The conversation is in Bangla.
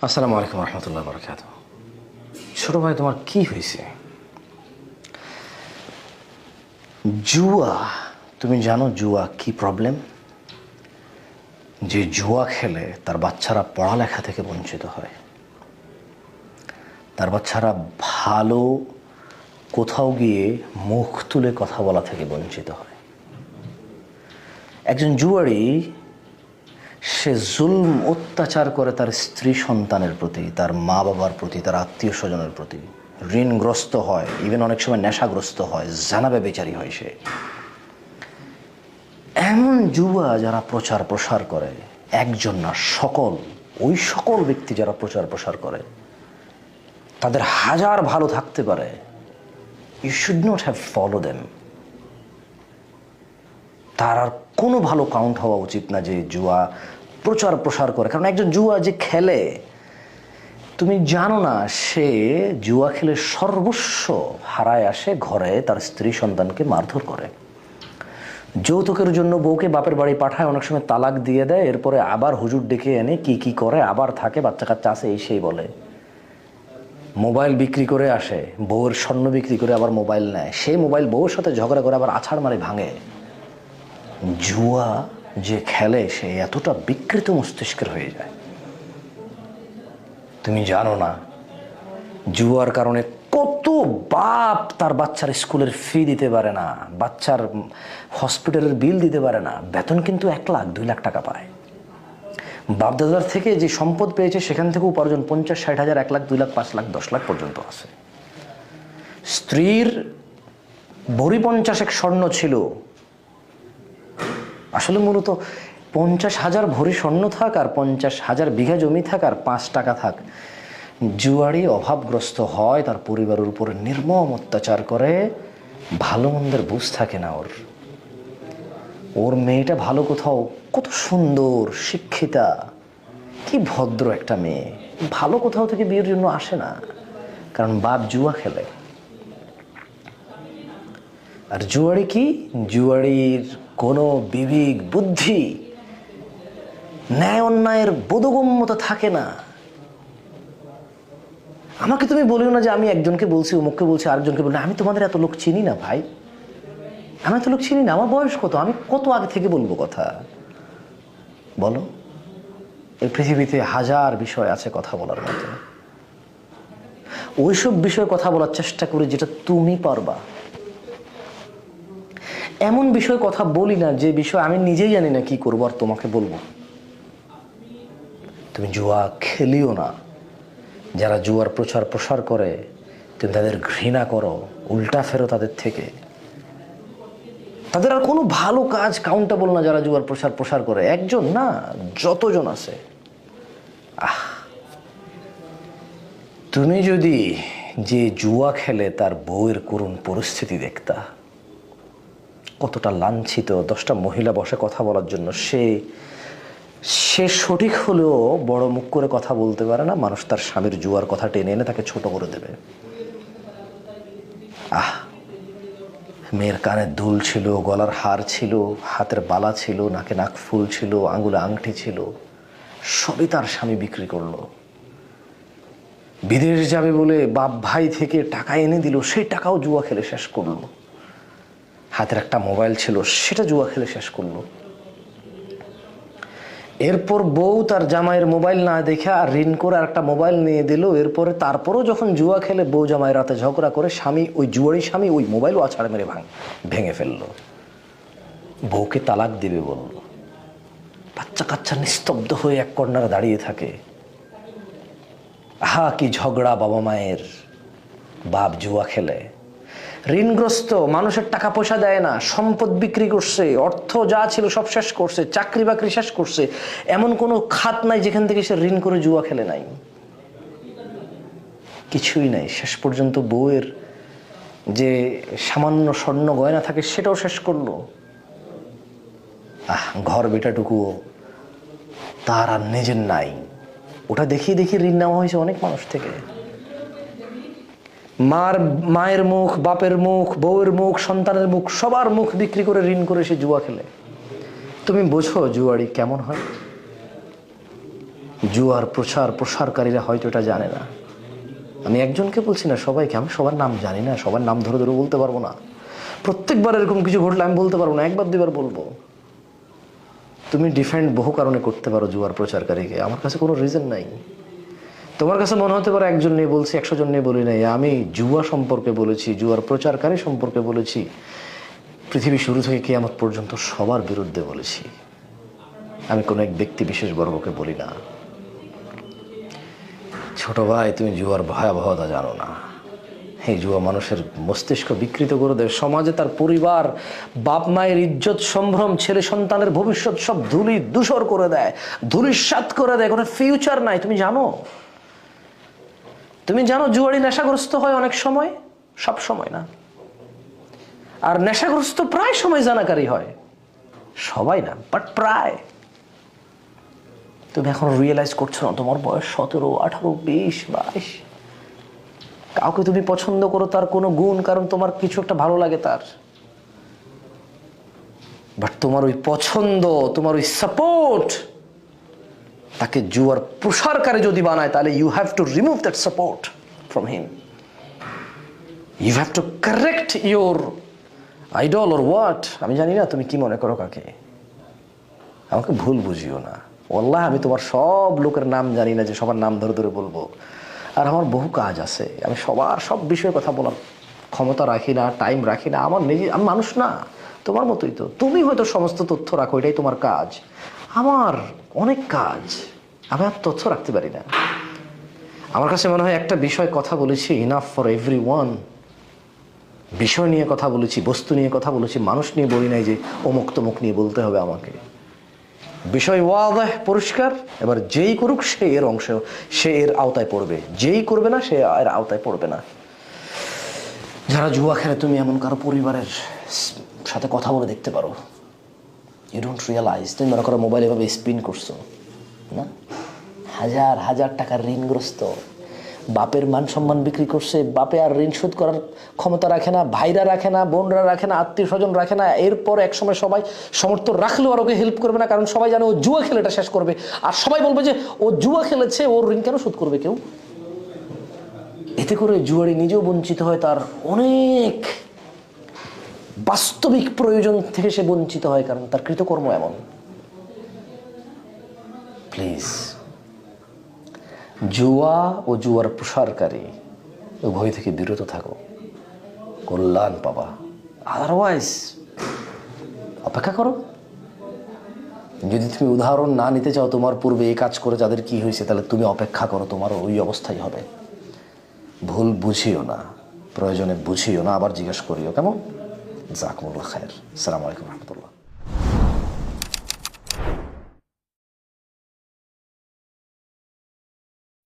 আসসালামু আলাইকুম রহমতুল্লাহ বরকাত। ছোট ভাই, তোমার কি হয়েছে? জুয়া, তুমি জানো জুয়া কি প্রবলেম? যে জুয়া খেলে তার বাচ্চারা পড়ালেখা থেকে বঞ্চিত হয়, তার বাচ্চারা ভালো কোথাও গিয়ে মুখ তুলে কথা বলা থেকে বঞ্চিত হয়। একজন জুয়ারি সে জুলম অত্যাচার করে তার স্ত্রী সন্তানের প্রতি, তার মা বাবার প্রতি, তার আত্মীয় স্বজনের প্রতি। ঋণগ্রস্ত হয়, ইভেন অনেক সময় নেশাগ্রস্ত হয়, জানাবে বেচারি হয় সে। এমন জুয়া যারা প্রচার প্রসার করে, একজন না সকল, ওই সকল ব্যক্তি যারা প্রচার প্রসার করে তাদের হাজার ভালো থাকতে পারে, you should not have follow them. তার আর কোনো ভালো কাউন্ট হওয়া উচিত না যে জুয়া প্রচার প্রসার করে। কারণ একজন জুয়া যে খেলে, তুমি জানো না সে জুয়া খেলে সর্বস্ব হারায় আসে, ঘরে তার স্ত্রী সন্তানকে মারধর করে, যৌতুকের জন্য বউকে বাপের বাড়ি পাঠায়, অনেক সময় তালাক দিয়ে দেয়, এরপরে আবার হুজুর ডেকে এনে কি করে আবার থাকে, বাচ্চা কাচ্চা আছে এই সেই বলে। মোবাইল বিক্রি করে আসে, বউয়ের স্বর্ণ বিক্রি করে আবার মোবাইল নেয়, সেই মোবাইল বউয়ের সাথে ঝগড়া করে আবার আছাড় মারে ভাঙে। জুয়া যে খেলে সে এতটা বিকৃত মস্তিষ্কের হয়ে যায়। তুমি জানো না জুয়ার কারণে কত বাপ তার বাচ্চার স্কুলের ফি দিতে পারে না, বাচ্চার হসপিটালের বিল দিতে পারে না। বেতন কিন্তু 1 লাখ 2 লাখ টাকা পায়। বাপদাদার থেকে যে সম্পদ পেয়েছে সেখান থেকে উপার্জন 50-60 হাজার, 1 লাখ 2 লাখ 5 লাখ 10 লাখ পর্যন্ত আছে। স্ত্রীর ভরি 50 স্বর্ণ ছিল, আসলে মূলত 50,000 ভরি স্বর্ণ থাক আর 50,000 বিঘা জমি থাক আর 5 টাকা থাক, জুয়ারি অভাবগ্রস্ত হয়, তার পরিবারের উপরে নির্মম অত্যাচার করে, ভালো মন্দের বুঝ থাকে না ওর। ওর মেয়েটা ভালো কোথাও, কত সুন্দর শিক্ষিতা, কি ভদ্র একটা মেয়ে, ভালো কোথাও থেকে বিয়ের জন্য আসে না, কারণ বাপ জুয়া খেলে। আর জুয়ারি কি, জুয়ারির কোনো বিবেক বুদ্ধি, ন্যায় অন্যায়ের বোধগম্যতা থাকে না। আমাকে তুমি বলিও না যে আমি একজনকে বলছি, অমুককে বলছি, আরেকজনকে বলি, আমি তোমাদের এত লোক চিনি না ভাই, আমি এত লোক চিনি না। আমার বয়স কত, আমি কত আগে থেকে বলবো কথা বলো? এই পৃথিবীতে হাজার বিষয় আছে কথা বলার মতো। ওইসব বিষয়ে কথা বলার চেষ্টা করি যেটা তুমি পারবা। এমন বিষয়ে কথা বলি না যে বিষয় আমি নিজেই জানি না কি করবো আর তোমাকে বলবো। তুমি জুয়া খেলিও না। যারা জুয়ার প্রচার প্রসার করে তুমি তাদের ঘৃণা করো, উল্টা ফেরো তাদের থেকে। তাদের আর কোনো ভালো কাজ কাউন্টেবল না যারা জুয়ার প্রচার প্রসার করে, একজন না যতজন আছে। তুমি যদি যে জুয়া খেলে তার বউয়ের করুণ পরিস্থিতি দেখতা, কতটা লাঞ্ছিত, 10টা মহিলা বসে কথা বলার জন্য, সে সঠিক হলেও বড় মুখ করে কথা বলতে পারে না, মানুষ তার স্বামীর জুয়ার কথা টেনে এনে তাকে ছোট করে দেবে। মেয়ের কানে দুল ছিল, গলার হার ছিল, হাতের বালা ছিল, নাকে নাক ফুল ছিল, আঙ্গুলে আংটি ছিল, সবই তার স্বামী বিক্রি করলো। বিদেশ যাবে বলে বাপ ভাই থেকে টাকা এনে দিল, সেই টাকাও জুয়া খেলে শেষ করলো। হাতের একটা মোবাইল ছিল, সেটা জুয়া খেলে শেষ করলো। এরপর বউ তার জামাইয়ের মোবাইল না দেখে আর ঋণ করে আর একটা মোবাইল নিয়ে দিল। এরপরে তারপরও যখন জুয়া খেলে বউ জামাই রাতে ঝগড়া করে, স্বামী ওই জুয়ারি স্বামী ওই মোবাইলও আছাড় মেরে ভেঙে ফেললো, বউকে তালাক দিবে বলল। বাচ্চা কাচ্চা নিস্তব্ধ হয়ে এক কর্নারে দাঁড়িয়ে থাকে। কি ঝগড়া বাবা মায়ের। বাপ জুয়া খেলে, ঋণগ্রস্ত, মানুষের টাকা পয়সা দেয় না, সম্পদ বিক্রি করছে, অর্থ যা ছিল সব শেষ করছে, চাকরি বাকরি শেষ করছে, এমন কোনো খাত নাই যেখান থেকে সে ঋণ করে জুয়া খেলে নাই, কিছুই নাই। শেষ পর্যন্ত বউয়ের যে সামান্য স্বর্ণ গয়না থাকে সেটাও শেষ করলো। ঘর বেটাটুকুও তার আর নিজের নাই, ওটা দেখিয়ে দেখিয়ে ঋণ নেওয়া হয়েছে অনেক মানুষ থেকে। মায়ের মুখ, বাপের মুখ, বউয়ের মুখ, সন্তানের মুখ, সবার মুখ বিক্রি করে ঋণ করে সে জুয়া খেলে। তুমি বোঝো জুয়ারি কেমন হয়? জুয়ার প্রসারকারীরা হয়তো এটা জানে না। আমি একজনকে বলছি না, সবাইকে। আমি সবার নাম জানি না, সবার নাম ধরে ধরে বলতে পারবো না। প্রত্যেকবার এরকম কিছু ঘটলে আমি বলতে পারবো না, একবার দুবার বলবো। তুমি ডিফেন্ড বহু কারণে করতে পারো জুয়ার প্রচারকারীকে, আমার কাছে কোনো রিজন নাই। তোমার কাছে মনে হতে পারে একজন নিয়ে বলছি, 100 জন নিয়ে বলি নাই। আমি জুয়া সম্পর্কে বলেছি, জুয়ার প্রচারকারী সম্পর্কে বলেছি, পৃথিবী শুরু থেকে কিয়ামত পর্যন্ত সবার বিরুদ্ধে বলেছি। আমি কোনো এক ব্যক্তি বিশেষ বর্গকে বলি না। ছোট ভাই, তুমি জুয়ার ভয়াবহতা জানো না। এই জুয়া মানুষের মস্তিষ্ক বিকৃত করে দেয়। সমাজে তার পরিবার, বাপ মায়ের ইজ্জত সম্ভ্রম, ছেলে সন্তানের ভবিষ্যৎ সব ধুলি ধূসর করে দেয়, ধূলিসাৎ করে দেয়। কোনো ফিউচার নাই। তুমি জানো, জুয়ারি নেশাগ্রস্ত হয় অনেক সময়, সব সময় না। আর নেশাগ্রস্ত প্রায় সময় জানাকারী হয়, সবাই না, বাট প্রায়। তুমি এখন রিয়েলাইজ করছো না, তোমার বয়স 17, 18, 20, 22। কাউকে তুমি পছন্দ করো তার কোনো গুণ, কারণ তোমার কিছু একটা ভালো লাগে তার। বাট তোমার ওই পছন্দ, তোমার ওই সাপোর্ট তাকে জুয়ার প্রসারকারী যদি বানায়, তাহলে you have to remove that support from him. You have to correct your idol or what. আমি জানি না তুমি কি মনে করো কাকে, আমাকে ভুল বুঝিও না। ওয়াল্লাহ আমি তোমার সব লোকের নাম জানি না যে সবার নাম ধরে ধরে বলবো। আর আমার বহু কাজ আছে, আমি সবার সব বিষয়ে কথা বলার ক্ষমতা রাখি না, টাইম রাখি না। আমি মানুষ না, তোমার মতোই তো। তুমি হয়তো সমস্ত তথ্য রাখো, এটাই তোমার কাজ। আমার অনেক কাজ, আমি আর তথ্য রাখতে পারি না। আমার কাছে মনে হয় একটা বিষয় কথা বলেছি, ইনাফ ফর এভরিওয়ান। বিষয় নিয়ে কথা বলেছি, বস্তু নিয়ে কথা বলেছি, মানুষ নিয়ে বলি নাই যে অমুক তমুক নিয়ে বলতে হবে আমাকে। বিষয় ওয়াদাহ, পরিষ্কার। এবার যেই করুক সে এর অংশ, সে এর আওতায় পড়বে। যেই করবে না সে এর আওতায় পড়বে না। যারা জুয়া খেলে, তুমি এমন কারো পরিবারের সাথে কথা বলে দেখতে পারো। You don't realise. তুমি মনে করো মোবাইল এভাবে স্পিন করছো না, হাজার হাজার টাকার ঋণগ্রস্ত, বাপের মান সম্মান বিক্রি করছে, বাপে আর ঋণ শোধ করার ক্ষমতা রাখে না, ভাইরা রাখে না, বোনরা রাখে না, আত্মীয় স্বজন রাখে না। এরপর একসময় সবাই সমর্থন রাখলেও আর ওকে হেল্প করবে না, কারণ সবাই জানে ও জুয়া খেলে এটা শেষ করবে। আর সবাই বলবে যে ও জুয়া খেলেছে, ওর ঋণ কেন শোধ করবে কেউ। এতে করে জুয়ারি নিজেও বঞ্চিত হয়, তার অনেক বাস্তবিক প্রয়োজন থেকে সে বঞ্চিত হয়, কারণ তার কৃতকর্ম এমন। প্লিজ, জুয়া ও জুয়ার প্রসারকারী উভয় থেকে বিরত থাকো, কল্যাণ পাবা। আদারওয়াইজ অপেক্ষা করো। যদি তুমি উদাহরণ না নিতে চাও, তোমার পূর্বে এই কাজ করে যাদের কি হয়েছে, তাহলে তুমি অপেক্ষা করো, তোমারও ওই অবস্থাই হবে। ভুল বুঝিও না, প্রয়োজনে বুঝিও না, আবার জিজ্ঞেস করিও। কেমন? জাযাকুমুল্লাহ খায়ের। আসসালামু আলাইকুম রহমতুল্লাহ।